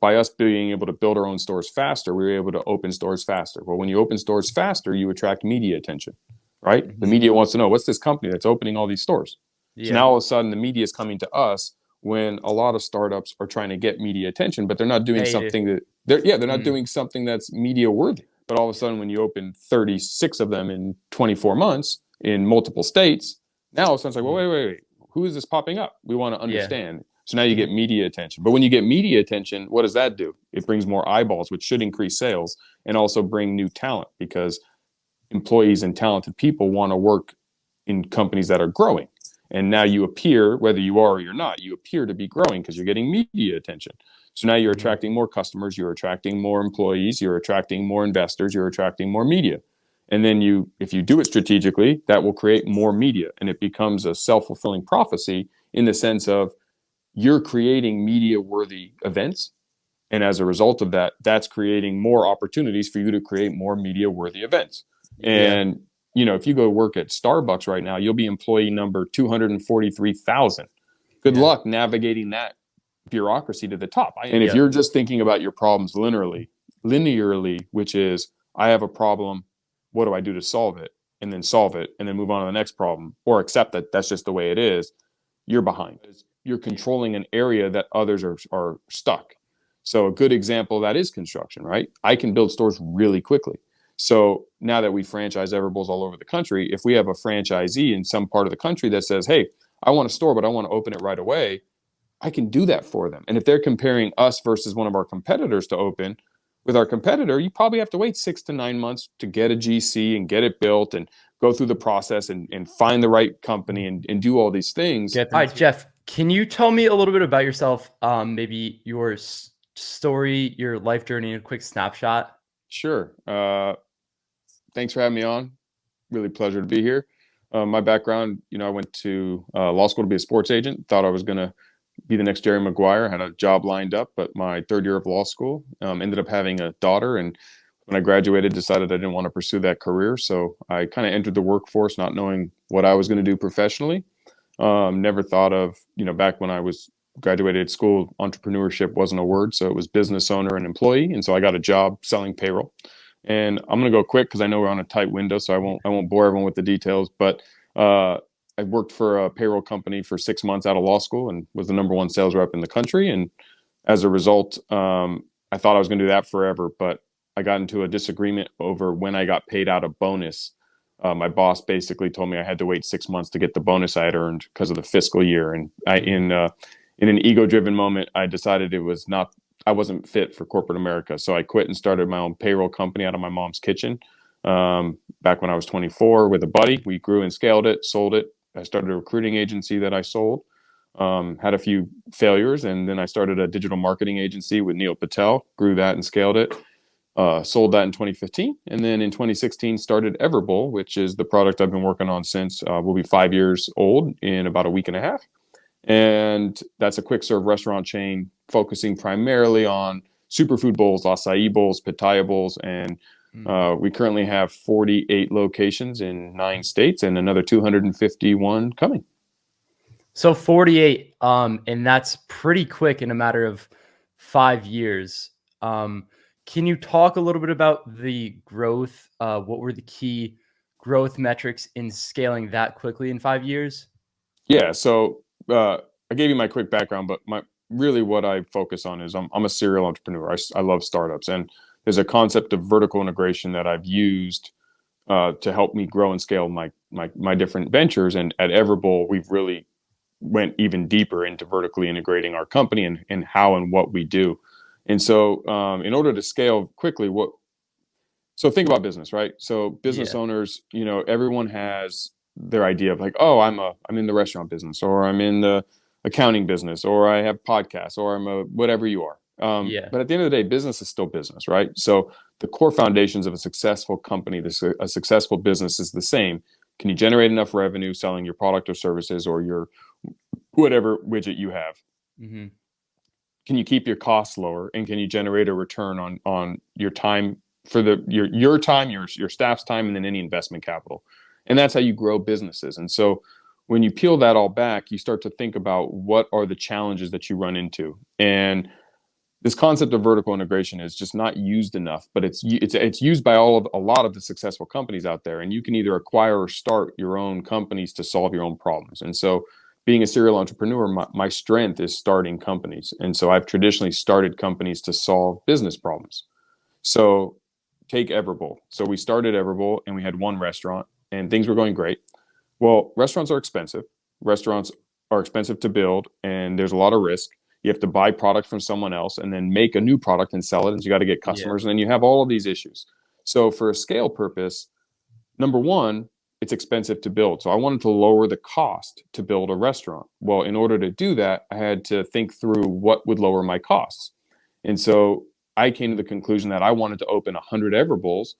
by us being able to build our own stores faster, we were able to open stores faster. Well, when you open stores faster, you attract media attention, right? The Hmm. media wants to know, what's this company that's opening all these stores? So Yeah. now all of a sudden the media is coming to us when a lot of startups are trying to get media attention, but they're not doing Pay to. something that they're not Mm. doing something that's media worthy. But all of a sudden, when you open 36 of them in 24 months in multiple states, now all of a sudden it's like, well, Mhm. wait, who is this popping up? We want to Yeah. understand. So now you Hmm. get media attention. But when you get media attention, what does that do? It brings more eyeballs, which should increase sales and also bring new talent, because employees and talented people want to work in companies that are growing. And now you appear, whether you are or you're not, you appear to be growing because you're getting media attention. So now you're Hmm. attracting more customers, you're attracting more employees, you're attracting more investors, you're attracting more media. And then if you do it strategically, that will create more media, and it becomes a self-fulfilling prophecy in the sense of you're creating media worthy events. And as a result of that, that's creating more opportunities for you to create more media worthy events. Yeah. And, if you go work at Starbucks right now, you'll be employee number 243,000. Good Yeah. luck navigating that bureaucracy to the top. And if Yep. you're just thinking about your problems linearly, which is, I have a problem, what do I do to solve it, and then move on to the next problem, or accept that that's just the way it is, you're behind. You're Yeah. controlling an area that others are stuck. So a good example of that is construction, right? I can build stores really quickly. So now that we franchise Everbowls all over the country, if we have a franchisee in some part of the country that says, hey, I want a store, but I want to open it right away, I can do that for them. And if they're comparing us versus one of our competitors to open, with our competitor, you probably have to wait 6 to 9 months to get a GC and get it built and go through the process and find the right company and do all these things. All right, Jeff, can you tell me a little bit about yourself? Maybe your story, your life journey, and a quick snapshot. Sure. Thanks for having me on. Really pleasure to be here. My background, I went to law school to be a sports agent. Thought I was going to be the next Jerry Maguire. Had a job lined up, but my third year of law school, ended up having a daughter. And when I graduated, decided I didn't want to pursue that career. So I kind of entered the workforce not knowing what I was going to do professionally. Never thought of, back when I was graduated school, entrepreneurship wasn't a word. So it was business owner and employee. And so I got a job selling payroll. And I'm going to go quick because I know we're on a tight window, so I won't bore everyone with the details. But I worked for a payroll company for 6 months out of law school and was the number one sales rep in the country. And as a result, I thought I was going to do that forever, but I got into a disagreement over when I got paid out a bonus. My boss basically told me I had to wait 6 months to get the bonus I had earned because of the fiscal year. And in an ego-driven moment, I decided I wasn't fit for corporate America. So I quit and started my own payroll company out of my mom's kitchen. Back when I was 24 with a buddy, we grew and scaled it, sold it. I started a recruiting agency that I sold. Had a few failures, and then I started a digital marketing agency with Neil Patel, grew that and scaled it. Sold that in 2015, and then in 2016 started Everbowl, which is the product I've been working on since. Will be 5 years old in about a week and a half, and that's a quick serve restaurant chain focusing primarily on superfood bowls, acai bowls, pitaya bowls, and Mm. we currently have 48 locations in 9 states and another 251 coming. So 48, and that's pretty quick in a matter of 5 years. Um, can you talk a little bit about the growth? What were the key growth metrics in scaling that quickly in 5 years? Yeah, so I gave you my quick background, but what I focus on is I'm a serial entrepreneur. I love startups, and there's a concept of vertical integration that I've used to help me grow and scale my different ventures. And at Everbowl, we've really went even deeper into vertically integrating our company and how and what we do. And so, in order to scale quickly, so think about business, right? So business Yeah. owners, everyone has their idea of like, oh, I'm in the restaurant business, or I'm in the accounting business, or I have podcasts, or I'm a whatever you are. Yeah. But at the end of the day, business is still business, right? So the core foundations of a successful company, a successful business is the same. Can you generate enough revenue selling your product or services or your whatever widget you have? Hmm. Can you keep your costs lower, and can you generate a return on your time for your time, your staff's time, and then any investment capital? And that's how you grow businesses. And so when you peel that all back, you start to think about what are the challenges that you run into. And this concept of vertical integration is just not used enough, but it's used by a lot of the successful companies out there. And you can either acquire or start your own companies to solve your own problems. And so, being a serial entrepreneur, my strength is starting companies. And so I've traditionally started companies to solve business problems. So take Everbowl. So we started Everbowl and we had one restaurant and things were going great. Well, restaurants are expensive. Restaurants are expensive to build and there's a lot of risk. You have to buy product from someone else and then make a new product and sell it. And so you got to get customers and then you have all of these issues. So for a scale purpose, number one, it's expensive to build. So I wanted to lower the cost to build a restaurant. Well, in order to do that, I had to think through what would lower my costs. And so I came to the conclusion that I wanted to open 100 Everbowls.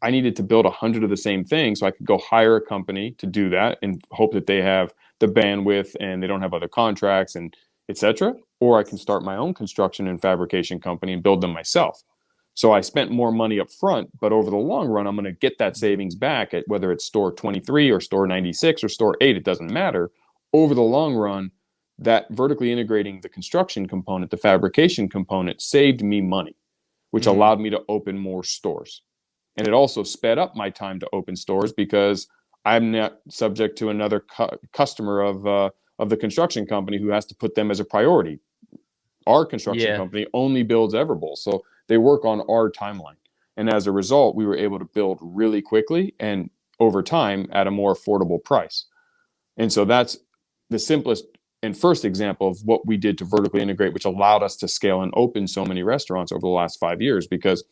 I needed to build 100 of the same thing so I could go hire a company to do that and hope that they have the bandwidth and they don't have other contracts and etc. Or I can start my own construction and fabrication company and build them myself. So I spent more money up front, but over the long run, I'm going to get that savings back at whether it's store 23 or store 96 or store 8, it doesn't matter. Over the long run, that vertically integrating the construction component, the fabrication component saved me money, which allowed me to open more stores. And it also sped up my time to open stores because I'm not subject to another customer of the construction company who has to put them as a priority. Our construction company only builds Everbowl. So they work on our timeline. And as a result, we were able to build really quickly and over time at a more affordable price. And so that's the simplest and first example of what we did to vertically integrate, which allowed us to scale and open so many restaurants over the last 5 years. Because,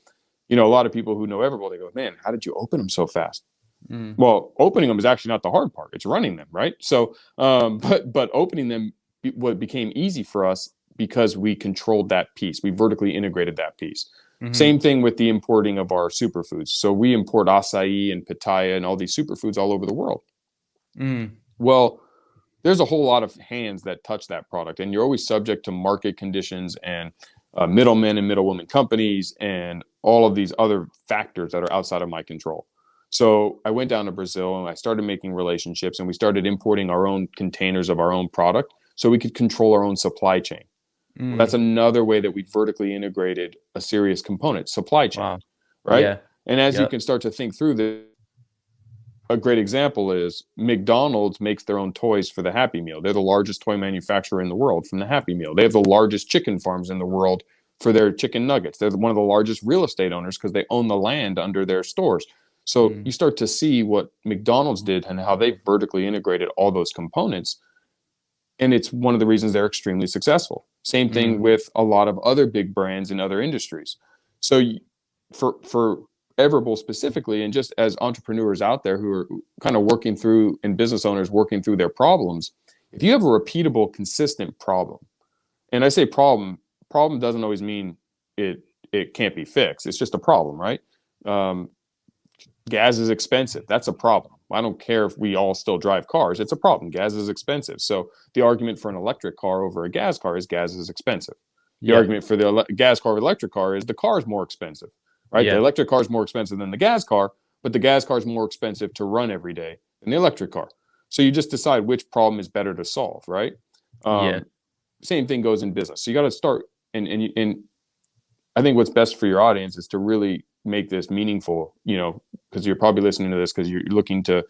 you know, a lot of people who know Everbowl, they go, man, how did you open them so fast? Well, opening them is actually not the hard part. It's running them, right? So, but opening them, what became easy for us because we controlled that piece. We vertically integrated that piece. Same thing with the importing of our superfoods. So we import acai and pitaya and all these superfoods all over the world. Well, there's a whole lot of hands that touch that product, and you're always subject to market conditions and middlemen and middlewomen companies and all of these other factors that are outside of my control. So I went down to Brazil and I started making relationships and we started importing our own containers of our own product so we could control our own supply chain. Well, that's another way that we vertically integrated a serious component, supply chain, right? And as you can start to think through this, a great example is McDonald's makes their own toys for the Happy Meal. They're the largest toy manufacturer in the world from the Happy Meal. They have the largest chicken farms in the world for their chicken nuggets. They're one of the largest real estate owners because they own the land under their stores. So you start to see what McDonald's did and how they vertically integrated all those components. And it's one of the reasons they're extremely successful. Same thing with a lot of other big brands in other industries. So for Everbowl specifically, and just as entrepreneurs out there who are kind of working through, and business owners working through their problems, if you have a repeatable, consistent problem, and I say problem doesn't always mean it can't be fixed. It's just a problem, right? Gas is expensive. That's a problem. I don't care if we all still drive cars. It's a problem. Gas is expensive. So the argument for an electric car over a gas car is gas is expensive. The argument for the gas car over electric car is the car is more expensive, right? The electric car is more expensive than the gas car, but the gas car is more expensive to run every day than the electric car. So you just decide which problem is better to solve, right? Same thing goes in business. So you got to start, and I think what's best for your audience is to really make this meaningful, you know, because you're probably listening to this because you're looking to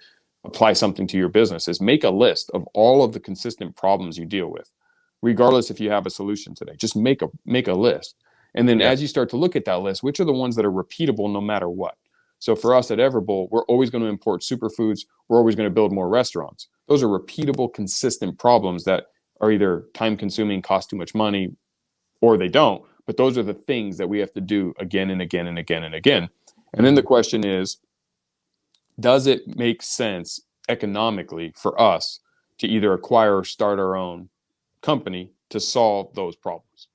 apply something to your business, is make a list of all of the consistent problems you deal with, regardless if you have a solution today. Just make a list. And then as you start to look at that list, which are the ones that are repeatable no matter what? So for us at Everbowl, we're always going to import superfoods. We're always going to build more restaurants. Those are repeatable, consistent problems that are either time consuming, cost too much money, or they don't. But those are the things that we have to do again and again and again and again. And then the question is, does it make sense economically for us to either acquire or start our own company to solve those problems?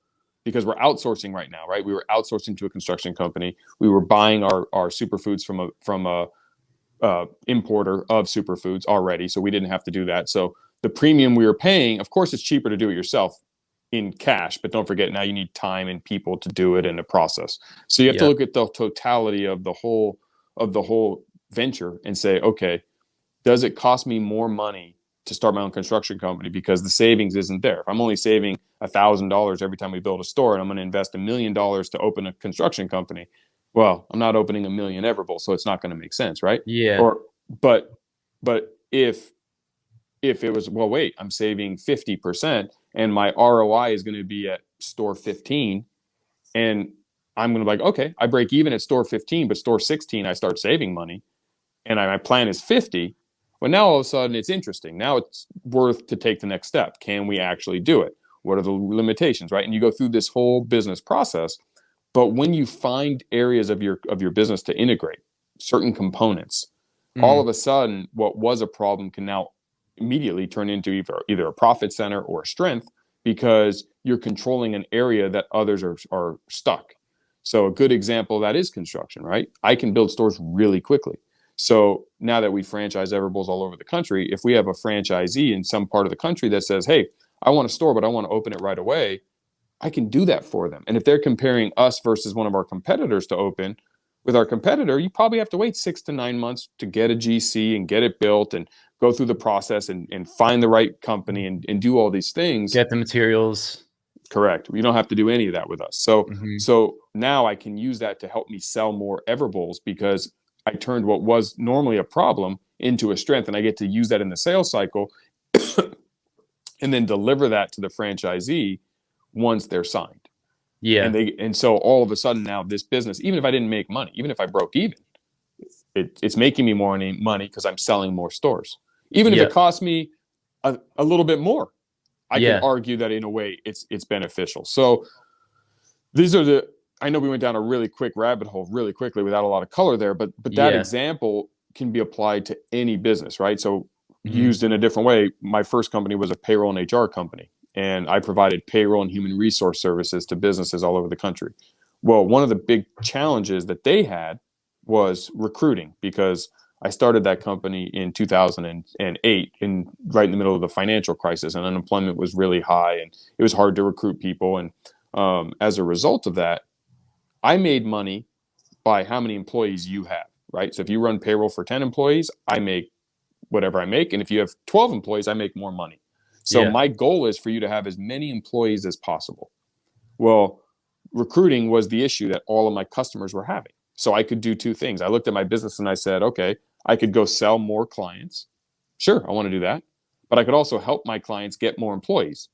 Because we're outsourcing right now, right? We were outsourcing to a construction company. We were buying our superfoods from a importer of superfoods already, so we didn't have to do that. So the premium we were paying, of course, it's cheaper to do it yourself in cash, but don't forget, now you need time and people to do it in the process. So you have to look at the totality of the whole venture and say, okay, does it cost me more money to start my own construction company because the savings isn't there? If I'm only saving $1,000 every time we build a store, and I'm going to invest $1 million to open a construction company. Well, I'm not opening 1 million Everbull, so it's not going to make sense, right? Yeah. Or but if it was, well, wait, I'm saving 50% and my ROI is going to be at store 15, and I'm going to be like, okay, I break even at store 15, but store 16, I start saving money, and my plan is 50. Well, now all of a sudden it's interesting. Now it's worth to take the next step. Can we actually do it? What are the limitations, right? And you go through this whole business process. But when you find areas of your business to integrate certain components, all of a sudden what was a problem can now immediately turn into either a profit center or a strength, because you're controlling an area that others are stuck. So a good example of that is construction, right? I can build stores really quickly. So now that we franchise Everbulls all over the country, if we have a franchisee in some part of the country that says, hey, I want a store, but I want to open it right away, I can do that for them. And if they're comparing us versus one of our competitors to open, with our competitor, you probably have to wait 6 to 9 months to get a GC and get it built and go through the process and find the right company and do all these things. Get the materials. Correct. You don't have to do any of that with us. So now I can use that to help me sell more Everbulls, because I turned what was normally a problem into a strength, and I get to use that in the sales cycle and then deliver that to the franchisee once they're signed. Yeah. And so all of a sudden now this business, even if I didn't make money, even if I broke even, it's making me more money because I'm selling more stores. Even if it costs me a little bit more, I can argue that in a way it's beneficial. So these are I know we went down a really quick rabbit hole really quickly without a lot of color there, but that example can be applied to any business, right? So used in a different way, my first company was a payroll and HR company, and I provided payroll and human resource services to businesses all over the country. Well, one of the big challenges that they had was recruiting, because I started that company in 2008, right in the middle of the financial crisis, and unemployment was really high, and it was hard to recruit people. And as a result of that, I made money by how many employees you have, right? So if you run payroll for 10 employees, I make whatever I make. And if you have 12 employees, I make more money. So my goal is for you to have as many employees as possible. Well, recruiting was the issue that all of my customers were having. So I could do two things. I looked at my business and I said, okay, I could go sell more clients. Sure, I want to do that. But I could also help my clients get more employees,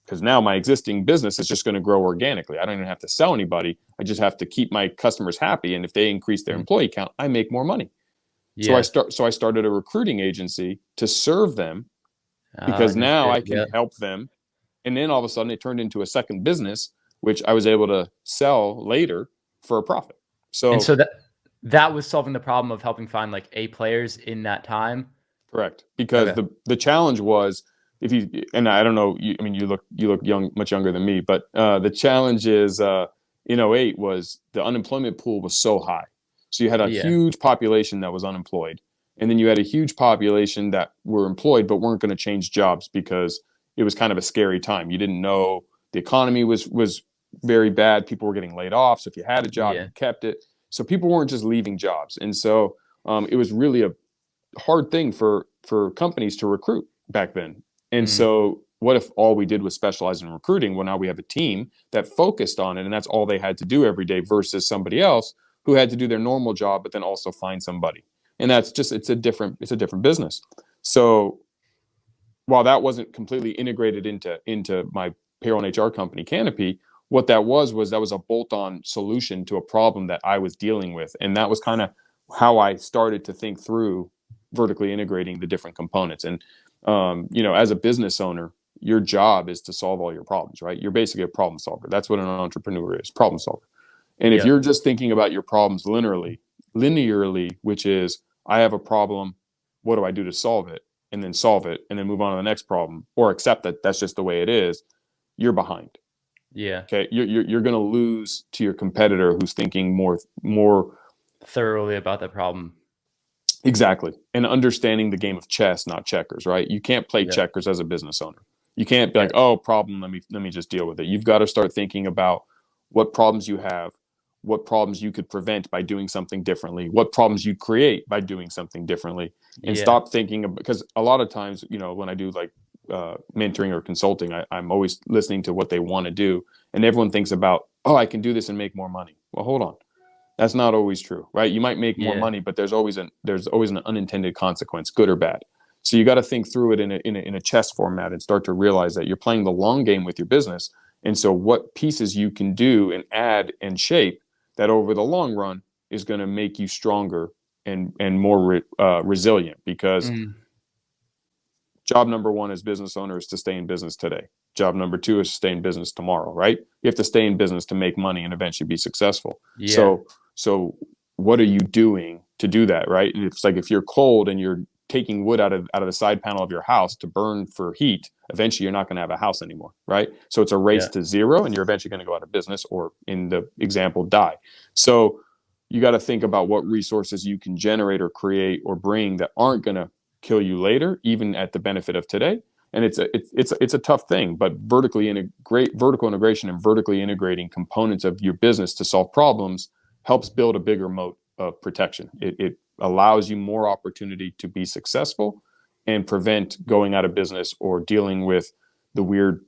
because now my existing business is just going to grow organically. I don't even have to sell anybody. I just have to keep my customers happy. And if they increase their employee count, I make more money. Yeah. So I started a recruiting agency to serve them, because now I can help them. And then all of a sudden it turned into a second business, which I was able to sell later for a profit. So that was solving the problem of helping find like A players in that time. Correct. Because the challenge was, if you, and I don't know, you look young, much younger than me, but the challenge is in '08 was the unemployment pool was so high. So you had a huge population that was unemployed. And then you had a huge population that were employed but weren't going to change jobs, because it was kind of a scary time. You didn't know, the economy was very bad. People were getting laid off. So if you had a job, you kept it. So people weren't just leaving jobs. And so it was really a hard thing for companies to recruit back then. And so what if all we did was specialize in recruiting? Well, now we have a team that focused on it, and that's all they had to do every day, versus somebody else who had to do their normal job, but then also find somebody. And that's just, it's a different business. So while that wasn't completely integrated into my payroll and HR company, Canopy, what that was a bolt-on solution to a problem that I was dealing with. And that was kind of how I started to think through vertically integrating the different components. And, as a business owner, your job is to solve all your problems, right? You're basically a problem solver. That's what an entrepreneur is, problem solver. And if you're just thinking about your problems linearly, which is, I have a problem, what do I do to solve it? And then solve it, and then move on to the next problem, or accept that that's just the way it is, you're behind. Yeah. Okay. You're going to lose to your competitor who's thinking more thoroughly about that problem. Exactly. And understanding the game of chess, not checkers, right? You can't play checkers as a business owner. You can't be like, oh, problem, let me just deal with it. You've got to start thinking about what problems you have, what problems you could prevent by doing something differently, what problems you create by doing something differently, and stop thinking of, because a lot of times, when I do like mentoring or consulting, I'm always listening to what they want to do. And everyone thinks about, oh, I can do this and make more money. Well, hold on. That's not always true, right? You might make more Yeah. money, but there's always an unintended consequence, good or bad. So you got to think through it in a chess format and start to realize that you're playing the long game with your business. And so what pieces you can do and add and shape that over the long run is going to make you stronger and more resilient. Because Mm. job number one as business owner is to stay in business today. Job number two is to stay in business tomorrow, right? You have to stay in business to make money and eventually be successful. Yeah. So what are you doing to do that, right? And it's like if you're cold and you're taking wood out of the side panel of your house to burn for heat, eventually you're not going to have a house anymore, right? So it's a race to zero, and you're eventually going to go out of business, or in the example, die. So you got to think about what resources you can generate or create or bring that aren't going to kill you later, even at the benefit of today. And it's a tough thing, but vertical integration and vertically integrating components of your business to solve problems helps build a bigger moat of protection. It allows you more opportunity to be successful and prevent going out of business or dealing with the weird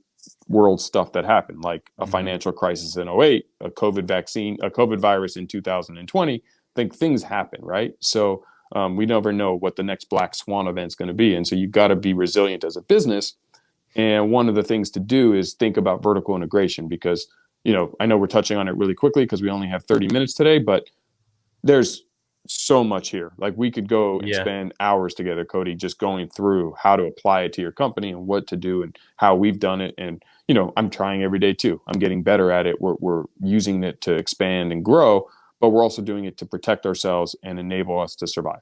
world stuff that happened, like a financial crisis in 08, a COVID virus in 2020. I think things happen, right? So we never know what the next black swan event's going to be. And so you've got to be resilient as a business. And one of the things to do is think about vertical integration, because, I know we're touching on it really quickly because we only have 30 minutes today, but there's so much here. Like we could go and spend hours together, Cody, just going through how to apply it to your company and what to do and how we've done it. And, I'm trying every day too. I'm getting better at it. We're using it to expand and grow, but we're also doing it to protect ourselves and enable us to survive.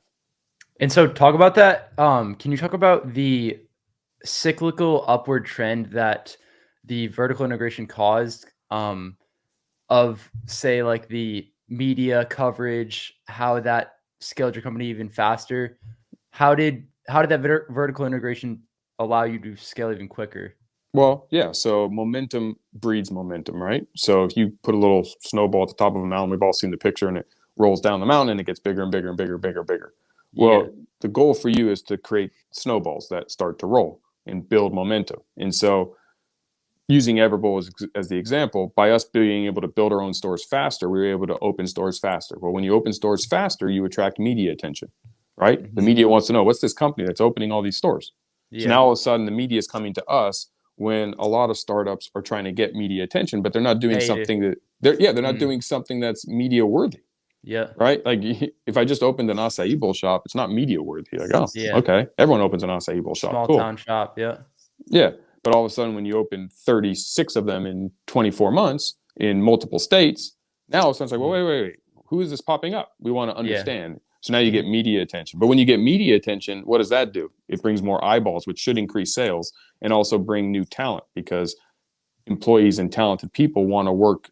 And so talk about that. Can you talk about the cyclical upward trend that the vertical integration caused, of, say, like the media coverage, how that scaled your company even faster? How did that vertical integration allow you to scale even quicker? Well, yeah. So momentum breeds momentum, right? So if you put a little snowball at the top of a mountain, we've all seen the picture, and it rolls down the mountain and it gets bigger and bigger and bigger and bigger and bigger. Well, the goal for you is to create snowballs that start to roll and build momentum. And so using Everbowl as the example, by us being able to build our own stores faster, we were able to open stores faster. Well, when you open stores faster, you attract media attention, right? Mm-hmm. The media wants to know, what's this company that's opening all these stores? So now all of a sudden the media is coming to us, when a lot of startups are trying to get media attention, but they're not doing something not doing something that's media worthy. Yeah. Right. Like if I just opened an acai bowl shop, it's not media worthy. Like, oh, okay. Everyone opens an acai bowl shop. Small town shop. Yeah. Yeah. But all of a sudden, when you open 36 of them in 24 months in multiple states, now all of a sudden it's like, well, wait. Who is this popping up? We want to understand. So now you get media attention. But when you get media attention, what does that do? It brings more eyeballs, which should increase sales and also bring new talent, because employees and talented people want to work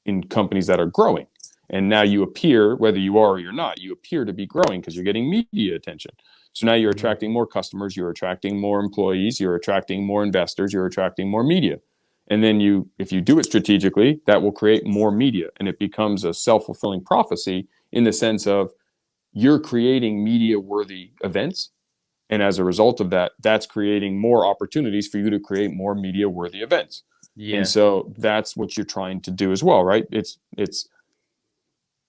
in companies that are growing. And now you appear, whether you are or you're not, you appear to be growing because you're getting media attention. So now you're attracting more customers, you're attracting more employees, you're attracting more investors, you're attracting more media. And then if you do it strategically, that will create more media, and it becomes a self-fulfilling prophecy in the sense of you're creating media-worthy events. And as a result of that, that's creating more opportunities for you to create more media-worthy events. Yeah. And so that's what you're trying to do as well, right? It's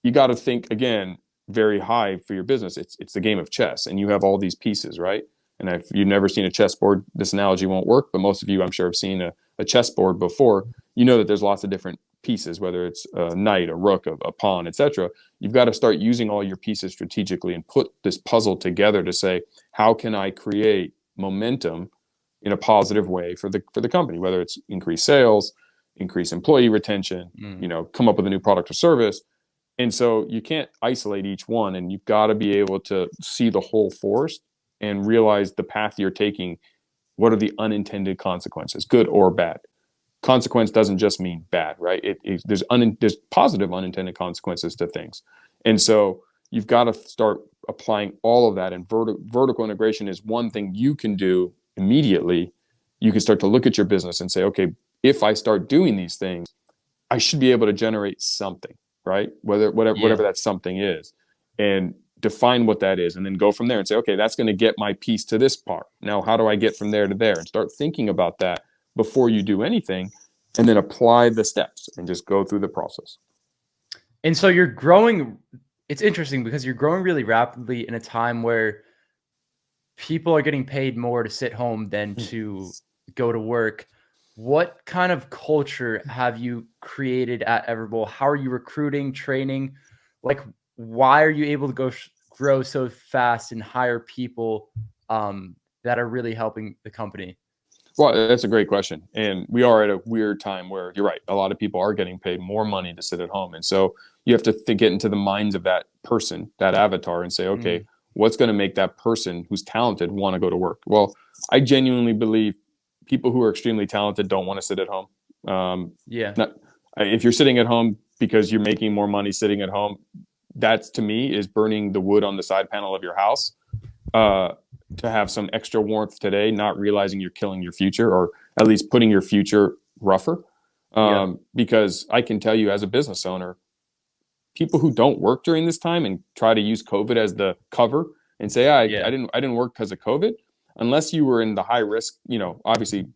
you got to think, again, very high for your business. It's the game of chess, and you have all these pieces, right? And if you've never seen a chessboard, this analogy won't work, but most of you, I'm sure, have seen a chessboard before. You know that there's lots of different pieces, whether it's a knight, a rook, a pawn, etc. You've got to start using all your pieces strategically and put this puzzle together to say, how can I create momentum in a positive way for the company, whether it's increase sales, increase employee retention, come up with a new product or service. And so you can't isolate each one, and you've got to be able to see the whole forest and realize the path you're taking. What are the unintended consequences, good or bad? Consequence doesn't just mean bad, right? There's positive unintended consequences to things. And so you've got to start applying all of that. And vertical integration is one thing you can do immediately. You can start to look at your business and say, okay, if I start doing these things, I should be able to generate something, right? Whatever that something is. And define what that is, and then go from there and say, okay, that's going to get my piece to this part. Now, how do I get from there to there? And start thinking about that before you do anything, and then apply the steps and just go through the process. And so you're growing. It's interesting because you're growing really rapidly in a time where people are getting paid more to sit home than to go to work. What kind of culture have you created at Everbowl? How are you recruiting, training? Like, why are you able to grow so fast and hire people that are really helping the company? Well, that's a great question. And we are at a weird time where you're right. A lot of people are getting paid more money to sit at home. And so you have to get into the minds of that person, that avatar, and say, okay, what's going to make that person who's talented want to go to work? Well, I genuinely believe people who are extremely talented don't want to sit at home. If you're sitting at home because you're making more money sitting at home, that's, to me, is burning the wood on the side panel of your house to have some extra warmth today, not realizing you're killing your future, or at least putting your future rougher. Because I can tell you, as a business owner, people who don't work during this time and try to use COVID as the cover and say, I didn't work because of COVID, unless you were in the high risk, obviously.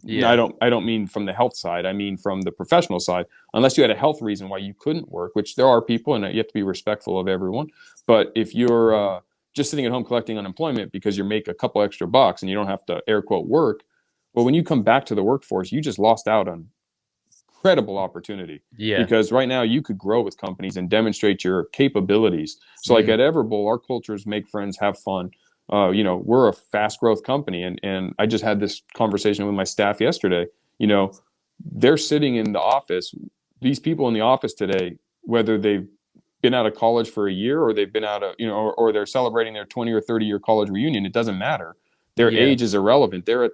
I don't mean from the health side. I mean from the professional side. Unless you had a health reason why you couldn't work, which there are people, and you have to be respectful of everyone. But if you're just sitting at home collecting unemployment because you make a couple extra bucks and you don't have to air quote work, well, when you come back to the workforce, you just lost out on incredible opportunity. Because right now you could grow with companies and demonstrate your capabilities. So like at Everbowl, our culture is make friends, have fun. We're a fast growth company, and I just had this conversation with my staff yesterday. They're sitting in the office. These people in the office today, whether they've been out of college for a year or they've been out of, or they're celebrating their 20 or 30 year college reunion, it doesn't matter. Their age is irrelevant. They're in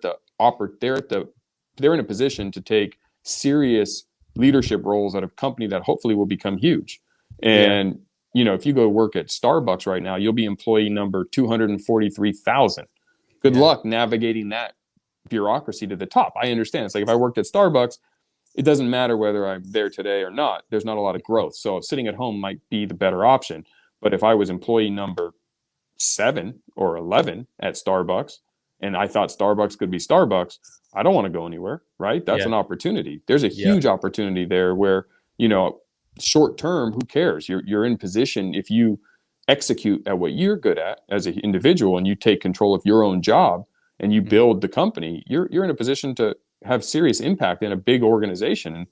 a position to take serious leadership roles at a company that hopefully will become huge. And if you go work at Starbucks right now, you'll be employee number 243,000. Good luck navigating that bureaucracy to the top. I understand. It's like if I worked at Starbucks, it doesn't matter whether I'm there today or not. There's not a lot of growth. So sitting at home might be the better option. But if I was employee number 7 or 11 at Starbucks, and I thought Starbucks could be Starbucks, I don't want to go anywhere, right? That's an opportunity. There's a huge opportunity there where, short term, who cares? You're in position. If you execute at what you're good at as an individual and you take control of your own job and you build the company, you're in a position to have serious impact in a big organization. And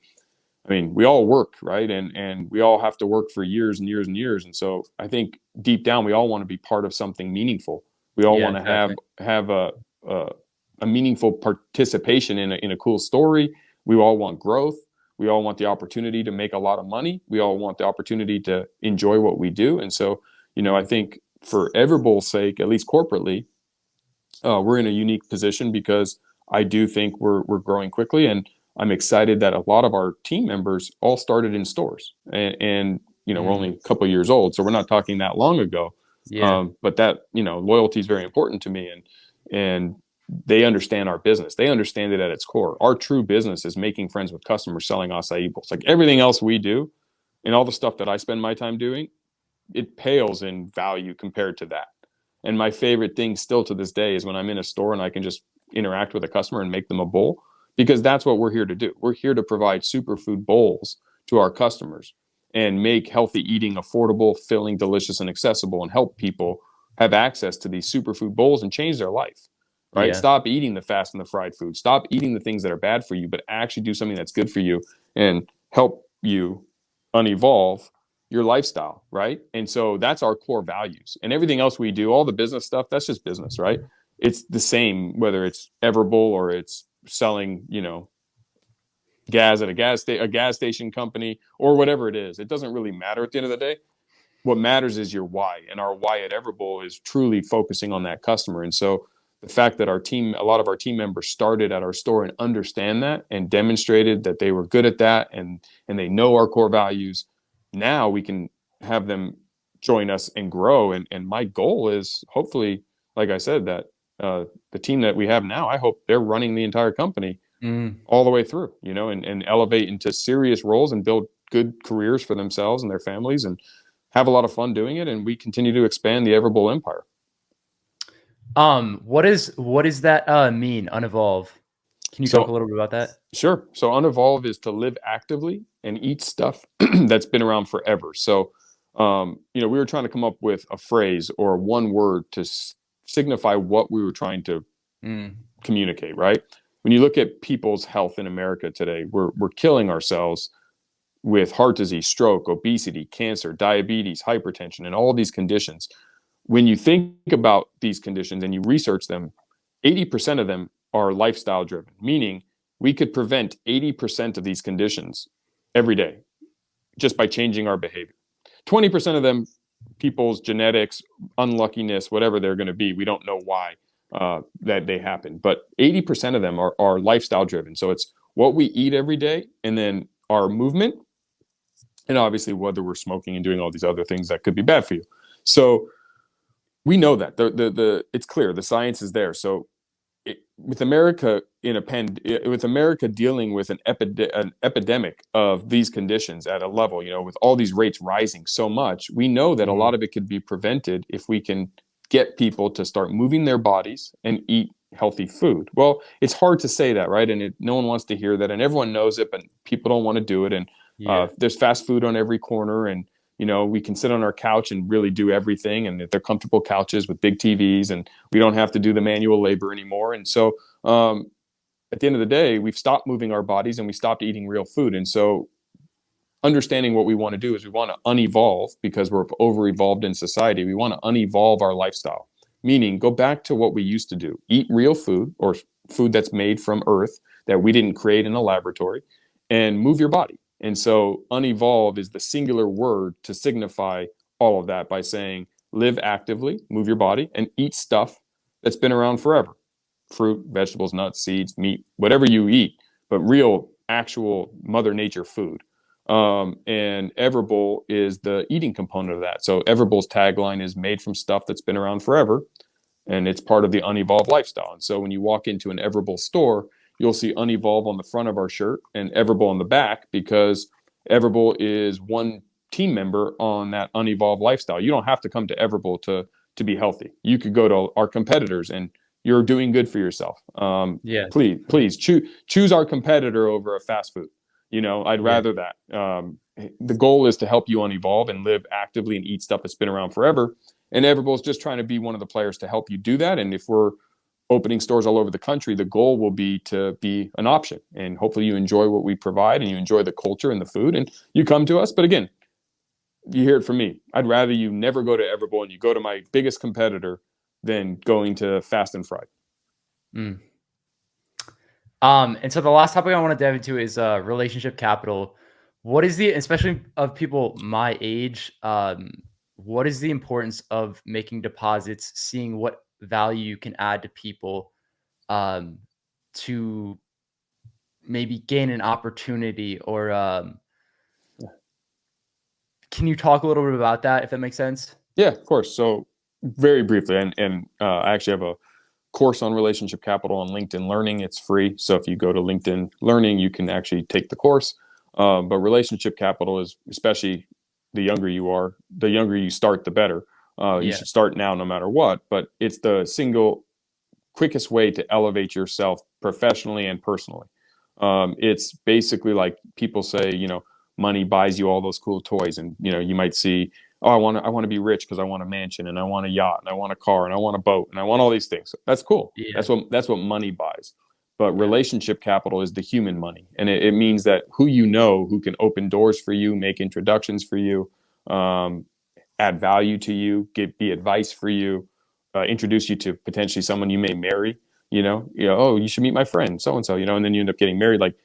I mean, we all work, right? And we all have to work for years and years and years. And so I think deep down, we all want to be part of something meaningful. We all want to have a meaningful participation in a cool story. We all want growth. We all want the opportunity to make a lot of money. We all want the opportunity to enjoy what we do. And so, I think for Everbowl's sake, at least corporately, we're in a unique position because I do think we're growing quickly. And I'm excited that a lot of our team members all started in stores. And we're only a couple of years old, so we're not talking that long ago. But that, loyalty is very important to me. And they understand our business. They understand it at its core. Our true business is making friends with customers, selling acai bowls. Like everything else we do and all the stuff that I spend my time doing, it pales in value compared to that. And my favorite thing still to this day is when I'm in a store and I can just interact with a customer and make them a bowl, because that's what we're here to do. We're here to provide superfood bowls to our customers and make healthy eating affordable, filling, delicious, and accessible, and help people have access to these superfood bowls and change their life. Right? Stop eating the fast and the fried food. Stop eating the things that are bad for you, but actually do something that's good for you and help you unevolve your lifestyle. Right? And so that's our core values. And everything else we do, all the business stuff, that's just business, right? It's the same, whether it's Everbowl or it's selling, gas at a gas station company or whatever it is. It doesn't really matter at the end of the day. What matters is your why. And our why at Everbowl is truly focusing on that customer. And so the fact that a lot of our team members started at our store and understand that and demonstrated that they were good at that and they know our core values, now we can have them join us and grow. And my goal is hopefully, like I said, that the team that we have now, I hope they're running the entire company all the way through, and elevate into serious roles and build good careers for themselves and their families. And have a lot of fun doing it, and we continue to expand the Everbowl empire. What is that mean, unevolve? Can you talk a So little bit about that? sure. So unevolve is to live actively and eat stuff that's been around forever. So, we were trying to come up with a phrase or one word to signify what we were trying to communicate, right? When you look at people's health in America today, we're killing ourselves with heart disease, stroke, obesity, cancer, diabetes, hypertension, and all these conditions. When you think about these conditions and you research them, 80% of them are lifestyle driven, meaning we could prevent 80% of these conditions every day just by changing our behavior. 20% of them, people's genetics, unluckiness, whatever they're going to be, we don't know why that they happen. But 80% of them are lifestyle driven. So it's what we eat every day, and then our movement, and obviously whether we're smoking and doing all these other things that could be bad for you. So we know that it's clear, the science is there. So with America with America dealing with an epidemic of these conditions at a level, with all these rates rising so much, we know that a lot of it could be prevented if we can get people to start moving their bodies and eat healthy food. Well, it's hard to say that, right? And no one wants to hear that, and everyone knows it, but people don't want to do it. And there's fast food on every corner, and we can sit on our couch and really do everything. And they're comfortable couches with big TVs, and we don't have to do the manual labor anymore. And so at the end of the day, we've stopped moving our bodies and we stopped eating real food. And so understanding what we want to do is we want to unevolve, because we're over-evolved in society. We want to unevolve our lifestyle, meaning go back to what we used to do. Eat real food, or food that's made from earth that we didn't create in a laboratory, and move your body. And so unevolve is the singular word to signify all of that, by saying live actively, move your body, and eat stuff that's been around forever. Fruit, vegetables, nuts, seeds, meat, whatever you eat, but real, actual Mother Nature food. And Everbowl is the eating component of that. So Everbowl's tagline is made from stuff that's been around forever, and it's part of the Unevolve lifestyle. And so when you walk into an Everbowl store, you'll see Unevolve on the front of our shirt and Everbowl on the back, because Everbowl is one team member on that Unevolve lifestyle. You don't have to come to Everbowl to be healthy. You could go to our competitors and you're doing good for yourself. Please choose our competitor over a fast food. I'd rather that. The goal is to help you unevolve and live actively and eat stuff that's been around forever. And Everbowl's just trying to be one of the players to help you do that. And if we're opening stores all over the country, the goal will be to be an option. And hopefully you enjoy what we provide and you enjoy the culture and the food and you come to us. But again, you hear it from me. I'd rather you never go to Everbowl and you go to my biggest competitor than going to Fast and Fried. And so the last topic I want to dive into is relationship capital. What is especially of people my age, what is the importance of making deposits, seeing what value you can add to people to maybe gain an opportunity, or can you talk a little bit about that, if that makes sense? Yeah, of course. So very briefly, and I actually have a course on relationship capital on LinkedIn Learning. It's free. So if you go to LinkedIn Learning, you can actually take the course. But relationship capital is, especially the younger you are, the younger you start, the better. You should start now no matter what, but it's the single quickest way to elevate yourself professionally and personally. It's basically like people say, money buys you all those cool toys. And, you might see, oh, I want to be rich because I want a mansion and I want a yacht and I want a car and I want a boat and I want all these things. That's cool. Yeah. That's what money buys. But relationship capital is the human money. And it means that who can open doors for you, make introductions for you, add value to you, be advice for you, introduce you to potentially someone you may marry, oh, you should meet my friend, so-and-so, and then you end up getting married. Like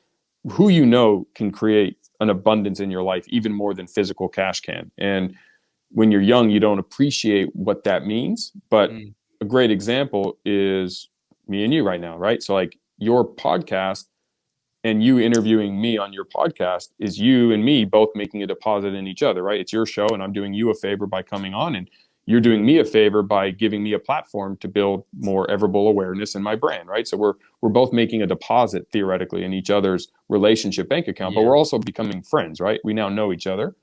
who can create an abundance in your life, even more than physical cash can. And when you're young, you don't appreciate what that means. But a great example is me and you right now, right? So like your podcast and you interviewing me on your podcast is you and me both making a deposit in each other, right? It's your show and I'm doing you a favor by coming on, and you're doing me a favor by giving me a platform to build more Everbowl awareness in my brand, right? So we're both making a deposit theoretically in each other's relationship bank account, but we're also becoming friends, right? We now know each other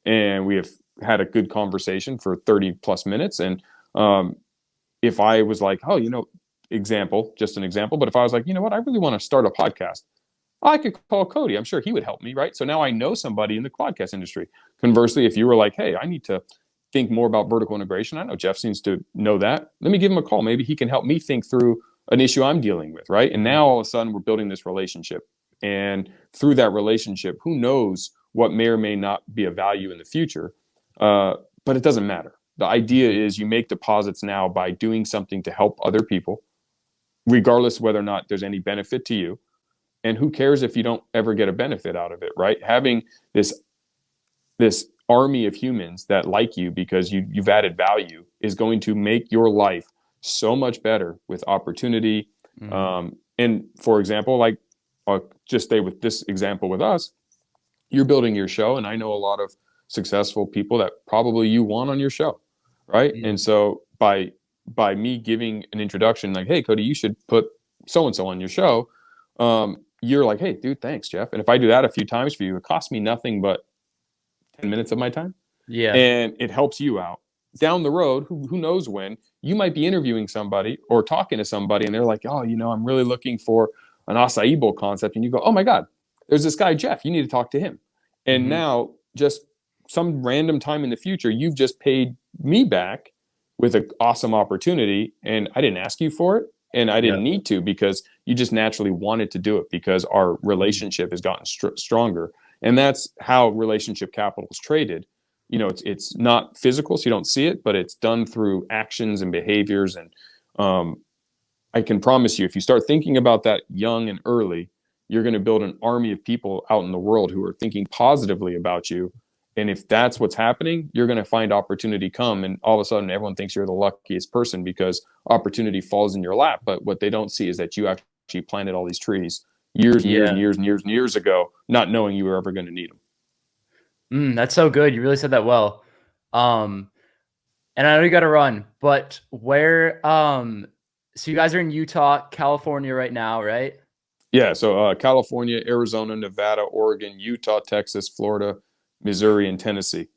and we have had a good conversation for 30 plus minutes. And if I was like, oh, just an example, but if I was like, you know what, I really want to start a podcast, I could call Cody. I'm sure he would help me, right? So now I know somebody in the podcast industry. Conversely, if you were like, hey, I need to think more about vertical integration, I know Jeff seems to know that. Let me give him a call. Maybe he can help me think through an issue I'm dealing with, right? And now all of a sudden we're building this relationship. And through that relationship, who knows what may or may not be of value in the future. But it doesn't matter. The idea is you make deposits now by doing something to help other people, regardless of whether or not there's any benefit to you. And who cares if you don't ever get a benefit out of it, right? Having this army of humans that like you because you've added value is going to make your life so much better with opportunity. And for example, like I'll just stay with this example with us. You're building your show, and I know a lot of successful people that probably you want on your show, right? And so by me giving an introduction, like, hey, Cody, you should put so-and-so on your show. You're like, hey, dude, thanks, Jeff. And if I do that a few times for you, it costs me nothing but 10 minutes of my time. Yeah. And it helps you out. Down the road, who knows when, you might be interviewing somebody or talking to somebody, and they're like, oh, I'm really looking for an acai bowl concept. And you go, oh my God, there's this guy, Jeff, you need to talk to him. And now just some random time in the future, you've just paid me back with an awesome opportunity. And I didn't ask you for it. And I didn't need to, because you just naturally wanted to do it because our relationship has gotten stronger. And that's how relationship capital is traded. It's not physical, so you don't see it, but it's done through actions and behaviors. And I can promise you, if you start thinking about that young and early, you're going to build an army of people out in the world who are thinking positively about you. And if that's what's happening, you're going to find opportunity come. And all of a sudden, everyone thinks you're the luckiest person because opportunity falls in your lap. But what they don't see is that you actually planted all these trees years and years and years and years and years ago, not knowing you were ever going to need them. That's so good. You really said that well. And I know you got to run, but where, so you guys are in Utah, California right now, right? Yeah. So California, Arizona, Nevada, Oregon, Utah, Texas, Florida, Missouri, and Tennessee.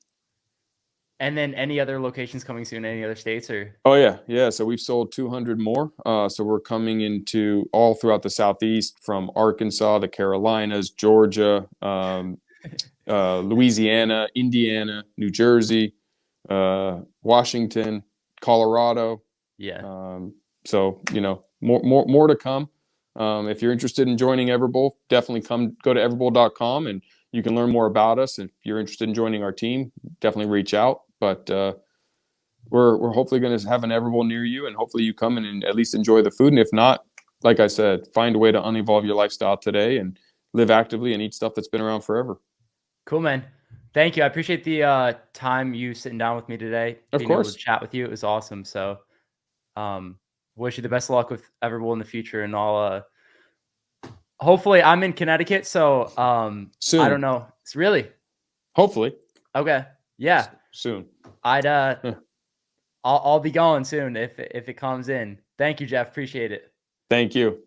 And then any other locations coming soon, any other states or? Oh yeah. So we've sold 200 more. So we're coming into all throughout the Southeast, from Arkansas, the Carolinas, Georgia, Louisiana, Indiana, New Jersey, Washington, Colorado. Yeah. So more to come. If you're interested in joining Everbowl, definitely go to everbowl.com and you can learn more about us. If you're interested in joining our team, definitely reach out. But we're hopefully going to have an Everbowl near you, and hopefully you come in and at least enjoy the food. And if not, like I said, find a way to unevolve your lifestyle today and live actively and eat stuff that's been around forever. Cool, man. Thank you. I appreciate the time you sitting down with me today. Of being course. able to chat with you. It was awesome. So wish you the best of luck with Everbowl in the future, and I'll hopefully I'm in Connecticut, so soon. I don't know. It's really hopefully. Okay. Yeah. Soon. I'll be going soon if it comes in. Thank you, Jeff. Appreciate it. Thank you.